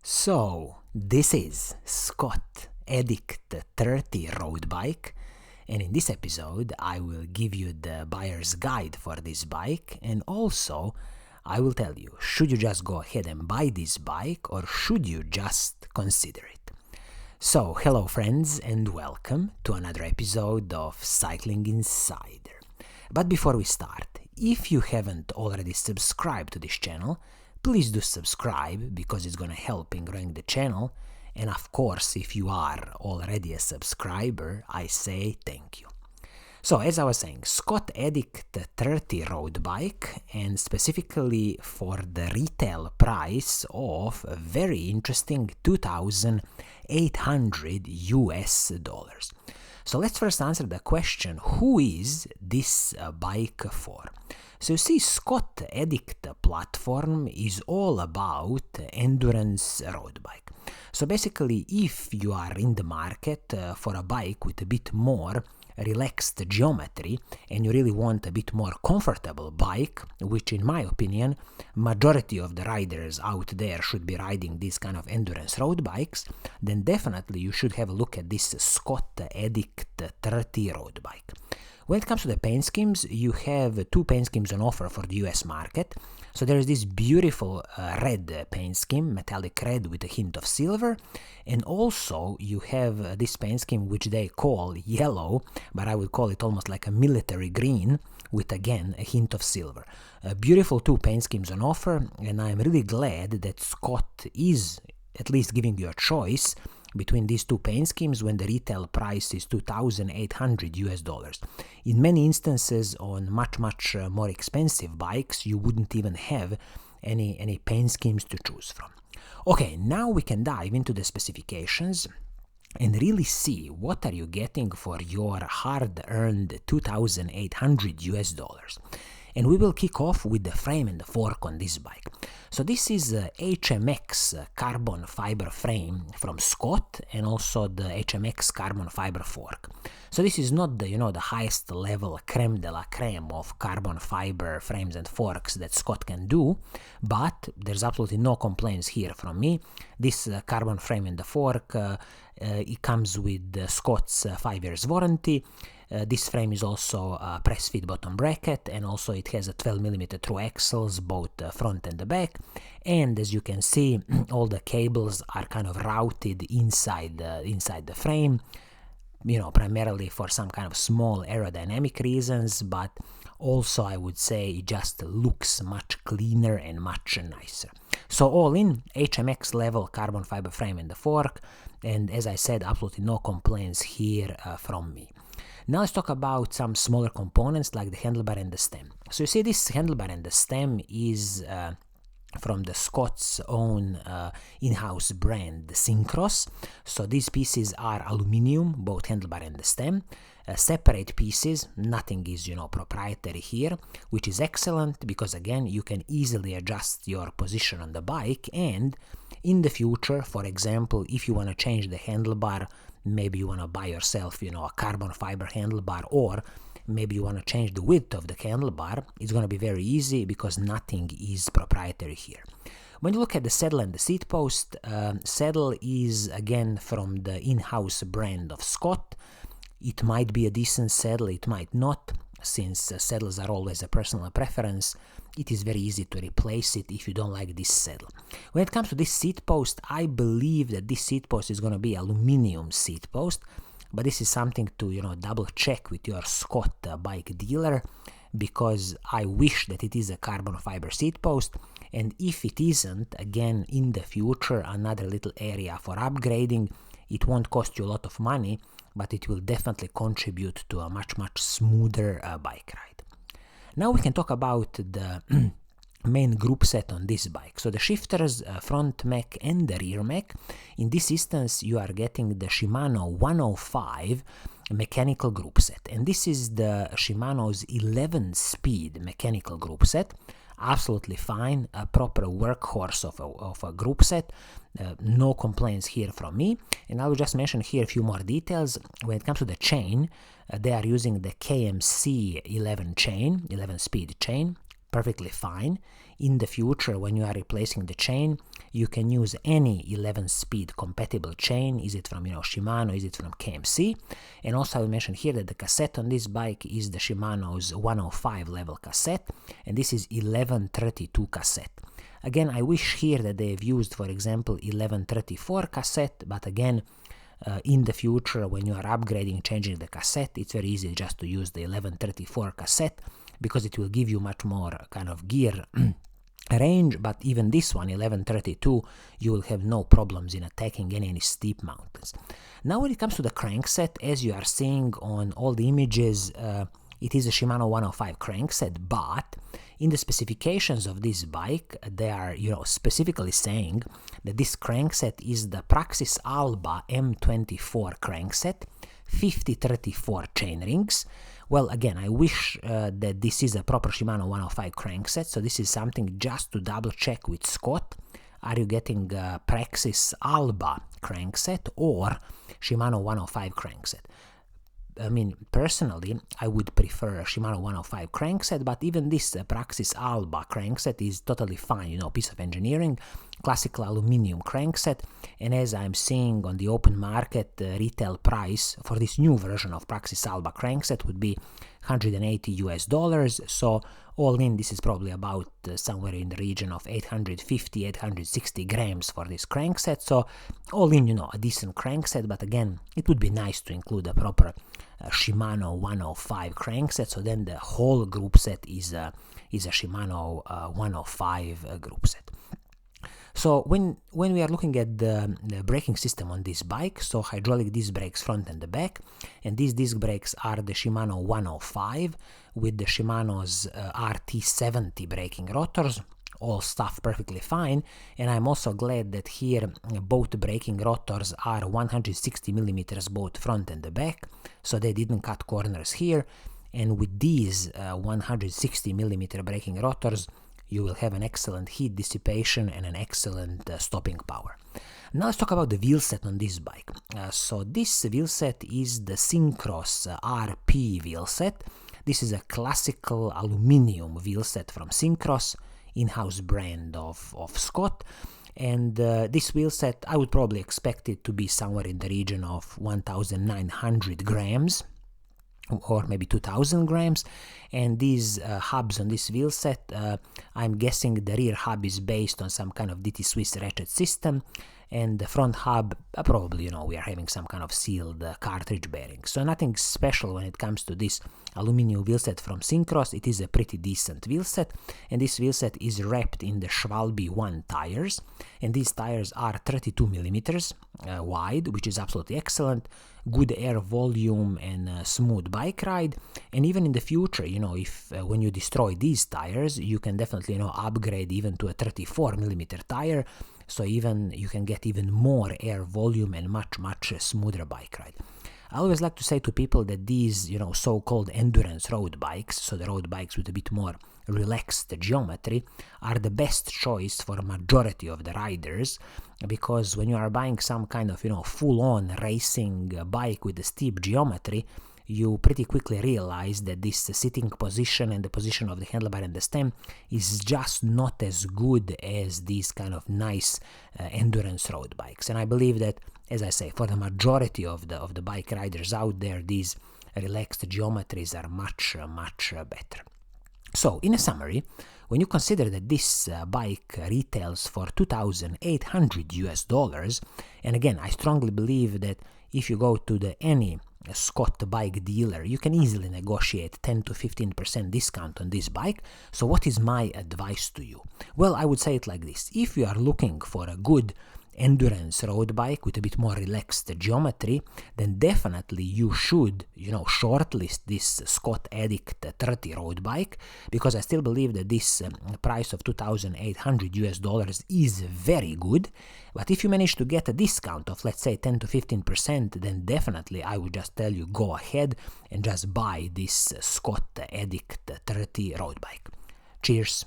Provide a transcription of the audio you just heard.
So, this is Scott Addict 30 road bike, and in this episode I will give you the buyer's guide for this bike, and also I will tell you, should you just go ahead and buy this bike or should you just consider it? So, hello friends and welcome to another episode of Cycling Insider. But before we start, if you haven't already subscribed to this channel, please do subscribe because it's gonna help in growing the channel. And of course, if you are already a subscriber, I say thank you. So as I was saying, Scott Addict 30 road bike, and specifically for the retail price of a very interesting $2,800 US. So let's first answer the question, who is this bike for? So you see, Scott Addict platform is all about endurance road bike. So basically, if you are in the market for a bike with a bit more relaxed geometry and you really want a bit more comfortable bike, which in my opinion majority of the riders out there should be riding these kind of endurance road bikes, then definitely you should have a look at this Scott Addict 30 road bike. When it comes to the paint schemes, you have two paint schemes on offer for the US market. So there is this beautiful red paint scheme, metallic red with a hint of silver, and also you have this paint scheme which they call yellow, but I would call it almost like a military green with again a hint of silver. Beautiful two paint schemes on offer, and I am really glad that Scott is at least giving you a choice between these two paint schemes when the retail price is $2,800 US. In many instances on much more expensive bikes you wouldn't even have any paint schemes to choose from. Okay, now we can dive into the specifications and really see what are you getting for your hard-earned $2,800 US. And we will kick off with the frame and the fork on this bike. So this is a HMX carbon fiber frame from Scott, and also the HMX carbon fiber fork. So this is not the the highest level creme de la creme of carbon fiber frames and forks that Scott can do, but there's absolutely no complaints here from me. This carbon frame and the fork, it comes with Scott's 5 years warranty. This frame is also a press fit bottom bracket, and also it has a 12mm through axles, both front and the back. And as you can see, all the cables are kind of routed inside the frame, primarily for some kind of small aerodynamic reasons, but also I would say it just looks much cleaner and much nicer. So all in, HMX level carbon fiber frame and the fork, and as I said, absolutely no complaints here from me. Now let's talk about some smaller components like the handlebar and the stem. So you see, this handlebar and the stem is from the Scott's own in-house brand, the Syncros. So these pieces are aluminium, both handlebar and the stem. Separate pieces, nothing is proprietary here, which is excellent because again you can easily adjust your position on the bike, and in the future, for example, if you want to change the handlebar, maybe you want to buy yourself a carbon fiber handlebar, or maybe you want to change the width of the handlebar, it's going to be very easy because nothing is proprietary here. When you look at the saddle and the seat post, saddle is again from the in-house brand of Scott. It might be a decent saddle, it might not. Since saddles are always a personal preference, it is very easy to replace it if you don't like this saddle. When it comes to this seat post, I believe that this seat post is going to be aluminum seat post, but this is something to double check with your Scott bike dealer, because I wish that it is a carbon fiber seat post, and if it isn't, again in the future another little area for upgrading. It won't cost you a lot of money, but it will definitely contribute to a much smoother bike ride. Now we can talk about the main group set on this bike. So the shifters, front mech and the rear mech. In this instance you are getting the Shimano 105 mechanical group set, and this is the Shimano's 11-speed mechanical group set. Absolutely fine, a proper workhorse of a group set. No complaints here from me. And I will just mention here a few more details. When it comes to the chain, they are using the KMC 11 chain, 11-speed chain. perfectly fine. In the future, when you are replacing the chain, you can use any 11-speed compatible chain. Is it from Shimano? Is it from KMC? And also I will mention here that the cassette on this bike is the Shimano's 105 level cassette, and this is 1132 cassette. Again, I wish here that they have used, for example, 1134 cassette, but again, in the future, when you are upgrading, changing the cassette, it's very easy just to use the 1134 cassette, because it will give you much more kind of gear range. But even this one, 1132, you will have no problems in attacking any steep mountains. Now when it comes to the crankset, as you are seeing on all the images, it is a Shimano 105 crankset, but in the specifications of this bike, they are specifically saying that this crankset is the Praxis Alba M24 crankset, 50-34 chainrings. Well, again, I wish that this is a proper Shimano 105 crankset, so this is something just to double check with Scott. Are you getting Praxis Alba crankset or Shimano 105 crankset? I mean, personally, I would prefer a Shimano 105 crankset, but even this Praxis Alba crankset is totally fine, piece of engineering, classical aluminum crankset, and as I'm seeing on the open market, retail price for this new version of Praxis Alba crankset would be $180, so all in, this is probably about somewhere in the region of 850-860 grams for this crankset, so all in, a decent crankset, but again, it would be nice to include a proper Shimano 105 crankset, so then the whole group set is a Shimano 105 group set. So when we are looking at the braking system on this bike, so hydraulic disc brakes front and the back, and these disc brakes are the Shimano 105 with the Shimano's RT70 braking rotors, all stuff perfectly fine, and I'm also glad that here both braking rotors are 160mm both front and the back, so they didn't cut corners here, and with these 160mm braking rotors, you will have an excellent heat dissipation and an excellent stopping power. Now let's talk about the wheel set on this bike. So this wheel set is the Syncross RP wheel set. This is a classical aluminum wheel set from Syncross, in-house brand of Scott. And this wheel set, I would probably expect it to be somewhere in the region of 1,900 grams. Or maybe 2,000 grams, and these hubs on this wheel set, I'm guessing the rear hub is based on some kind of DT Swiss ratchet system, and the front hub, probably, we are having some kind of sealed cartridge bearing. So nothing special when it comes to this aluminum wheel set from Syncross. It is a pretty decent wheel set, and this wheel set is wrapped in the Schwalbe 1 tires, and these tires are 32mm wide, which is absolutely excellent. Good air volume and smooth bike ride, and even in the future, if when you destroy these tires, you can definitely upgrade even to a 34mm tire, so even you can get even more air volume and much smoother bike ride. I always like to say to people that these so-called endurance road bikes, so the road bikes with a bit more relaxed geometry, are the best choice for a majority of the riders, because when you are buying some kind of full-on racing bike with a steep geometry, you pretty quickly realize that this sitting position and the position of the handlebar and the stem is just not as good as these kind of nice endurance road bikes. And I believe that, as I say, for the majority of the bike riders out there, these relaxed geometries are much better. So, in a summary, when you consider that this bike retails for $2,800, and again, I strongly believe that if you go to any Scott bike dealer, you can easily negotiate 10 to 15% discount on this bike. So what is my advice to you? Well, I would say it like this. If you are looking for a good endurance road bike with a bit more relaxed geometry, then definitely you should, shortlist this Scott Addict 30 road bike, because I still believe that this price of $2,800 is very good. But if you manage to get a discount of, let's say, 10 to 15%, then definitely I would just tell you, go ahead and just buy this Scott Addict 30 road bike. Cheers!